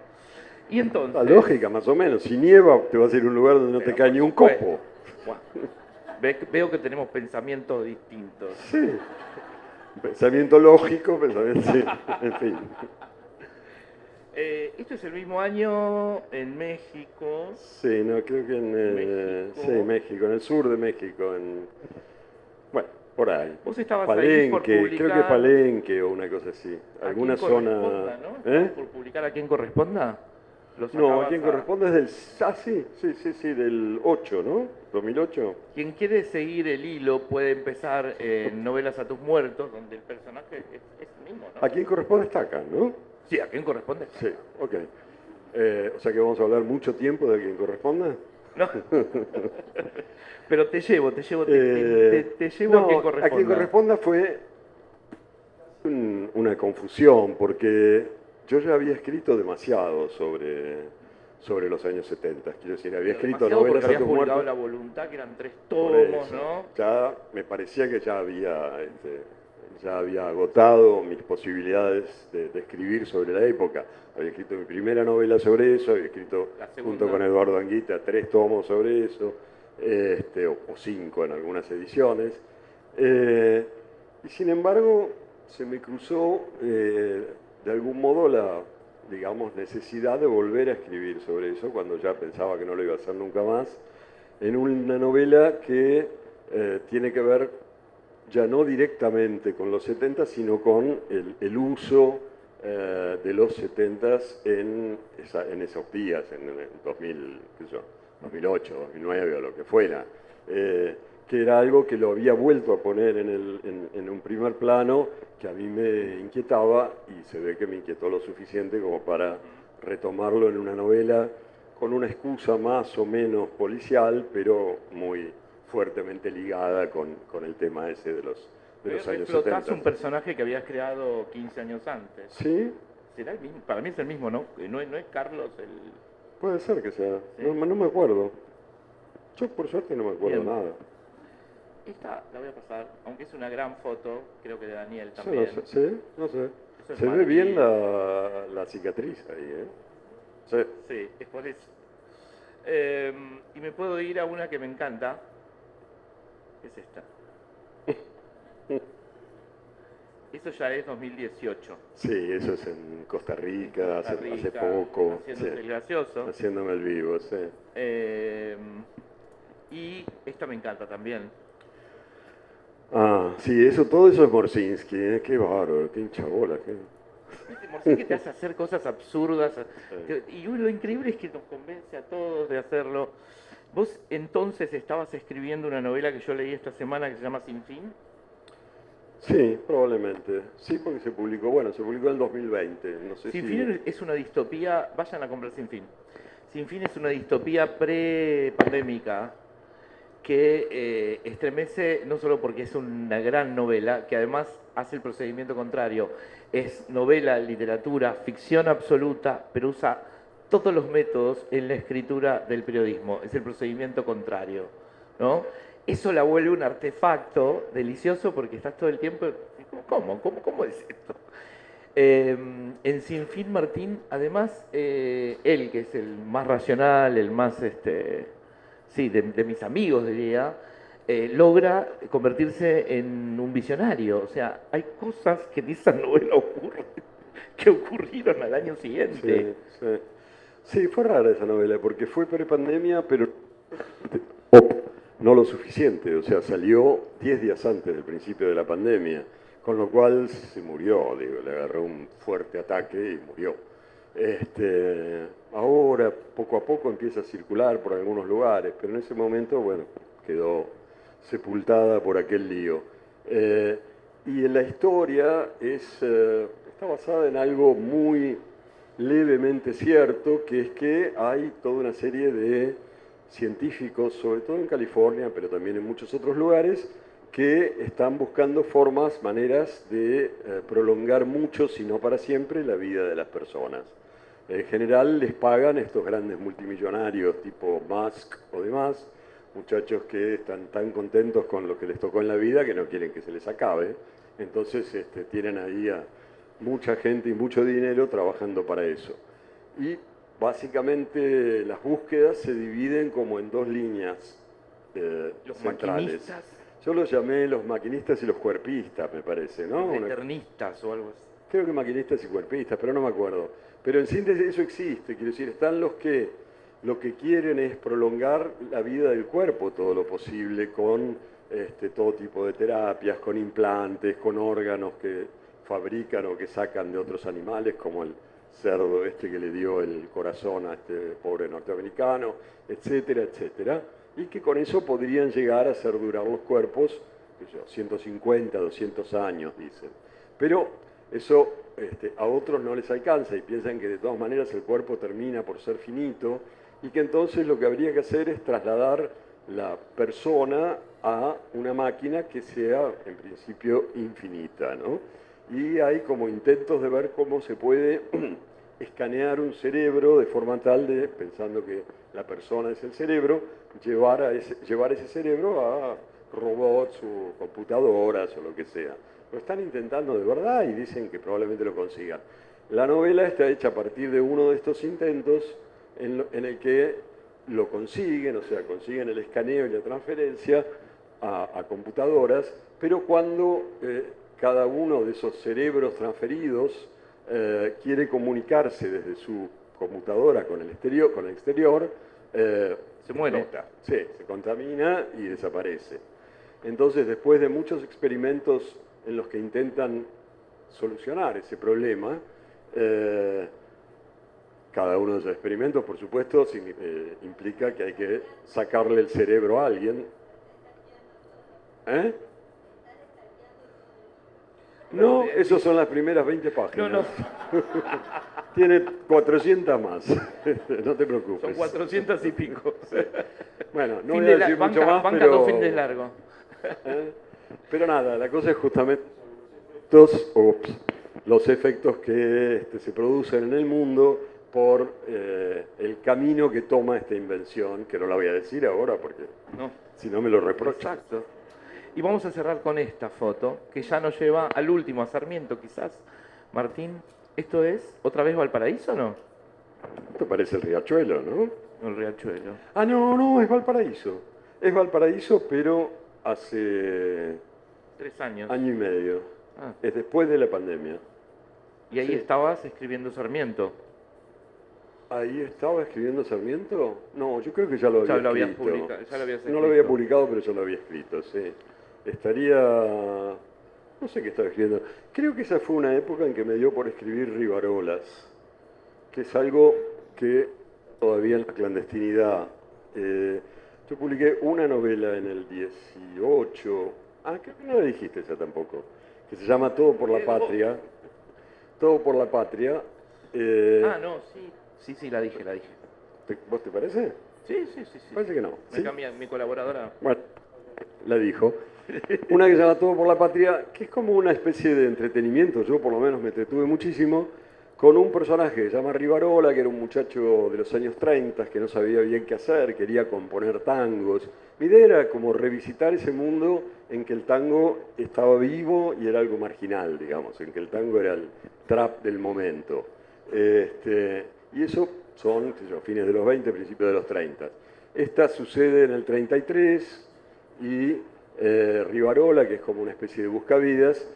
Y entonces... La lógica, más o menos. Si nieva, te vas a ir a un lugar donde no te cae ni un copo. Bueno, veo que tenemos pensamientos distintos. Sí. Pensamiento lógico, pensamiento, sí, en fin. Esto es el mismo año en México. Sí, no, creo que México. sí, México, en el sur de México, bueno, por ahí. Vos estabas ahí por Palenque, creo que publicar Palenque o una cosa así. A Alguna Quien zona. Corresponda, ¿no? ¿Eh? ¿Estabas por publicar A Quien Corresponda? Lo No, a sacabas quien corresponde es del. Ah, sí, del 8, ¿no? 2008. Quien quiere seguir el hilo puede empezar en Novelas a tus muertos, donde el personaje es el mismo, ¿no? A quien corresponde está acá, ¿no? Sí, ¿A Quien Corresponde? Sí, ok. O sea que vamos a hablar mucho tiempo de a quien corresponda. No. Pero te llevo te llevo No, A Quien Corresponda. a quien corresponda fue una confusión, porque yo ya había escrito demasiado sobre los años 70. Quiero decir, había escrito Demasiado novelas porque a habías tus publicado muertos. La Voluntad, que eran 3 Por tomos, eso, ¿no? ya me parecía que ya había agotado mis posibilidades de escribir sobre la época. Había escrito mi primera novela sobre eso, había escrito La segunda. junto con Eduardo Anguita 3 tomos sobre eso, o 5 en algunas ediciones. Y sin embargo, se me cruzó de algún modo la, digamos, necesidad de volver a escribir sobre eso, cuando ya pensaba que no lo iba a hacer nunca más, en una novela que tiene que ver ya no directamente con los 70, sino con el uso de los 70 en esos días, en el 2000, qué sé yo, 2008, 2009 o lo que fuera, que era algo que lo había vuelto a poner en un primer plano, que a mí me inquietaba, y se ve que me inquietó lo suficiente como para retomarlo en una novela con una excusa más o menos policial, pero muy fuertemente ligada con el tema ese de los años Explotás 70. un personaje que habías creado 15 años antes. ¿Sí? ¿Será el mismo? Para mí es el mismo, ¿no? No es Carlos el... Puede ser que sea. ¿Sí? No me acuerdo. Yo por suerte no me acuerdo Bien. nada. Esta la voy a pasar, aunque es una gran foto, creo que de Daniel Yo también. no sé, ¿sí? No sé. Eso es Se ve Martín. bien la cicatriz ahí, ¿eh? Sí. Sí, es por eso. Y me puedo ir a una que me encanta, que es esta. Eso ya es 2018. Sí, eso es en Costa Rica, Costa hace Rica, poco. haciéndose Sí. el gracioso. Haciéndome el vivo, sí. Y esta me encanta también. Ah, sí, todo eso es Morsinski, ¿eh? Qué bárbaro, qué hinchabola. ¿Viste? Morsinski te hace hacer cosas absurdas. Y lo increíble es que nos convence a todos de hacerlo. Vos entonces estabas escribiendo una novela que yo leí esta semana que se llama Sin Fin. Sí, probablemente. Sí, porque se publicó en el 2020. No sé Sin si... Fin es una distopía, vayan a comprar Sin Fin. Sin Fin es una distopía pre-pandémica que estremece no solo porque es una gran novela, que además hace el procedimiento contrario. Es novela, literatura, ficción absoluta, pero usa todos los métodos en la escritura del periodismo. Es el procedimiento contrario, ¿no? Eso la vuelve un artefacto delicioso porque estás todo el tiempo... ¿Cómo es esto? En Sin Fin, Martín, además, él, que es el más racional, el más, sí, de mis amigos, diría, logra convertirse en un visionario. O sea, hay cosas que en esa novela ocurren, que ocurrieron al año siguiente. Sí, fue rara esa novela, porque fue prepandemia, pero no lo suficiente. O sea, salió 10 días antes del principio de la pandemia, con lo cual se murió, digo, le agarró un fuerte ataque y murió. Ahora, poco a poco, empieza a circular por algunos lugares, pero en ese momento, bueno, quedó sepultada por aquel lío. Y en la historia está basada en algo muy levemente cierto, que es que hay toda una serie de científicos, sobre todo en California, pero también en muchos otros lugares, que están buscando maneras de prolongar mucho, si no para siempre, la vida de las personas. En general les pagan estos grandes multimillonarios tipo Musk o demás, muchachos que están tan contentos con lo que les tocó en la vida que no quieren que se les acabe. Entonces tienen ahí a mucha gente y mucho dinero trabajando para eso. Y básicamente las búsquedas se dividen como en dos líneas Los centrales. maquinistas. Yo los llamé los maquinistas y los cuerpistas, me parece, ¿no? Eternistas o algo así. Creo que maquinistas y cuerpistas, pero no me acuerdo. Pero en síntesis eso existe, quiero decir, están los que lo que quieren es prolongar la vida del cuerpo todo lo posible con todo tipo de terapias, con implantes, con órganos que fabrican o que sacan de otros animales, como el cerdo que le dio el corazón a este pobre norteamericano, etcétera, etcétera, y que con eso podrían llegar a hacer durar los cuerpos, 150, 200 años, dicen. Pero eso a otros no les alcanza y piensan que de todas maneras el cuerpo termina por ser finito y que entonces lo que habría que hacer es trasladar la persona a una máquina que sea en principio infinita, ¿no? Y hay como intentos de ver cómo se puede escanear un cerebro de forma tal de, pensando que la persona es el cerebro, llevar ese cerebro a robots o computadoras o lo que sea. Lo están intentando de verdad y dicen que probablemente lo consigan. La novela está hecha a partir de uno de estos intentos en el que lo consiguen, o sea, consiguen el escaneo y la transferencia a computadoras, pero cuando cada uno de esos cerebros transferidos quiere comunicarse desde su computadora con el exterior, se muere. explota. Sí, se contamina y desaparece. Entonces, después de muchos experimentos en los que intentan solucionar ese problema, cada uno de esos experimentos, por supuesto, implica que hay que sacarle el cerebro a alguien. ¿Eh? No, esas son las primeras 20 páginas. No. Tiene 400 más, no te preocupes. Son 400 y pico. Sí. Bueno, no fin voy a decir mucho más, banca pero... con fines largos. Pero nada, la cosa es justamente los efectos que se producen en el mundo por el camino que toma esta invención, que no la voy a decir ahora porque si no me lo reprocho. Exacto. Y vamos a cerrar con esta foto, que ya nos lleva al último, a Sarmiento quizás. Martín, ¿esto es otra vez Valparaíso o no? Esto parece el Riachuelo, ¿no? El Riachuelo. Ah, no, es Valparaíso. Es Valparaíso, pero hace 3 años. año y medio. Ah. Es después de la pandemia. Y ahí estabas escribiendo Sarmiento. ¿Ahí estaba escribiendo Sarmiento? No, yo creo que ya lo había Ya lo habías escrito. publicado, ya lo habías No lo escrito. había publicado, pero ya lo había escrito, sí. Estaría... No sé qué estaba escribiendo. Creo que esa fue una época en que me dio por escribir Rivarolas, que es algo que todavía en la clandestinidad... yo publiqué una novela en el 18... Ah, creo que no la dijiste esa tampoco. Que se llama Todo por la Patria. Todo por la Patria. No, sí. Sí, la dije. ¿Vos te parece? Sí. Parece que no. Me ¿Sí? cambia mi colaboradora. Bueno, la dijo. Una que se llama Todo por la Patria, que es como una especie de entretenimiento, yo por lo menos me entretuve muchísimo, con un personaje que se llama Rivarola, que era un muchacho de los años 30, que no sabía bien qué hacer, quería componer tangos. Mi idea era como revisitar ese mundo en que el tango estaba vivo y era algo marginal, digamos, en que el tango era el trap del momento. Y eso son, fines de los 20, principios de los 30. Esta sucede en el 33 y Rivarola, que es como una especie de buscavidas,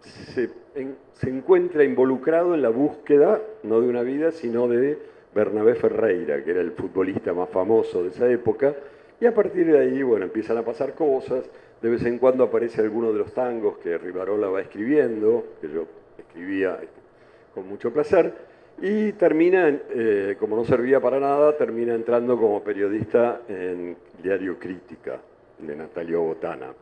se encuentra involucrado en la búsqueda, no de una vida, sino de Bernabé Ferreira, que era el futbolista más famoso de esa época, y a partir de ahí, bueno, empiezan a pasar cosas, de vez en cuando aparece alguno de los tangos que Rivarola va escribiendo, que yo escribía con mucho placer, y termina, como no servía para nada, termina entrando como periodista en Diario Crítica, de Natalio Botana.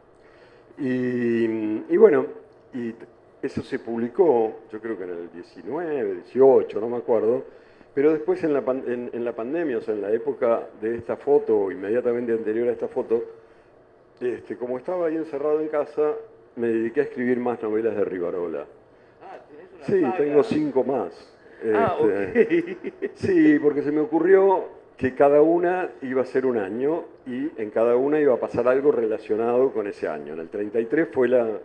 Y bueno, y eso se publicó, yo creo que en el 19, 18, no me acuerdo, pero después en la pandemia, o sea, en la época de esta foto, o inmediatamente anterior a esta foto, como estaba ahí encerrado en casa, me dediqué a escribir más novelas de Rivarola. ¿Tenés una Sí, saga? tengo 5 más. Ok. Sí, porque se me ocurrió que cada una iba a ser un año y en cada una iba a pasar algo relacionado con ese año. En el 33 fue la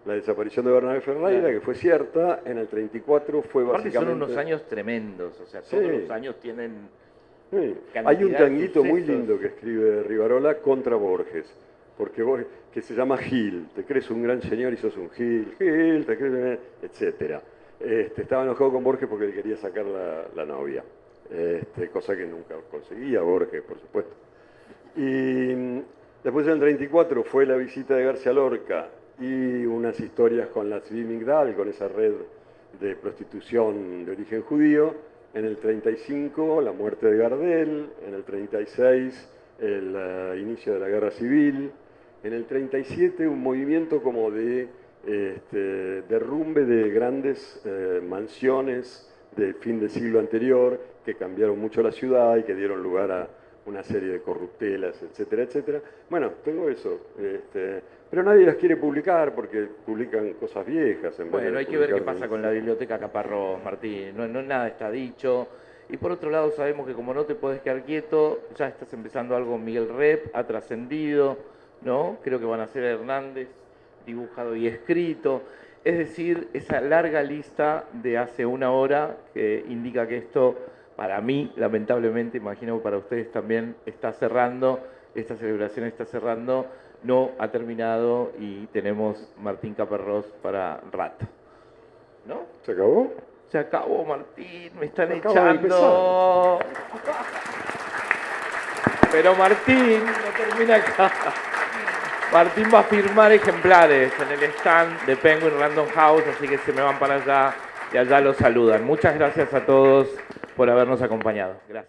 desaparición de Bernabé Ferreira, Claro. que fue cierta. En el 34 fue Aparte básicamente... son unos años tremendos, o sea, todos Sí. los años tienen... Sí. cantidad Hay un de tanguito muy sucesos. lindo que escribe Rivarola contra Borges. porque vos, que se llama Gil, te crees un gran señor y sos un Gil, Gil, te crees, etcétera. Estaba enojado con Borges porque le quería sacar la novia, cosa que nunca conseguía Borges, por supuesto. Y después en el 34 fue la visita de García Lorca y unas historias con la Zvi Migdal, con esa red de prostitución de origen judío. En el 35 la muerte de Gardel, en el 36 el inicio de la guerra civil, en el 37 un movimiento como de derrumbe de grandes mansiones del fin del siglo anterior que cambiaron mucho la ciudad y que dieron lugar a una serie de corruptelas, etcétera, etcétera. Bueno, tengo eso, pero nadie las quiere publicar porque publican cosas viejas. Bueno, hay que ver qué pasa con la biblioteca Caparrós, Martín. No, nada está dicho. Y por otro lado sabemos que como no te podés quedar quieto, ya estás empezando algo con Miguel Rep, ha trascendido, ¿no? Creo que van a ser Hernández, dibujado y escrito. Es decir, esa larga lista de hace una hora que indica que esto, para mí, lamentablemente, imagino que para ustedes también, está cerrando, esta celebración está cerrando, no ha terminado y tenemos Martín Caparrós para rato. ¿No? ¿Se acabó? Se acabó, Martín, me están Acaba de echando. Pero Martín no termina acá. Martín va a firmar ejemplares en el stand de Penguin Random House, así que se me van para allá y allá los saludan. Muchas gracias a todos por habernos acompañado. Gracias.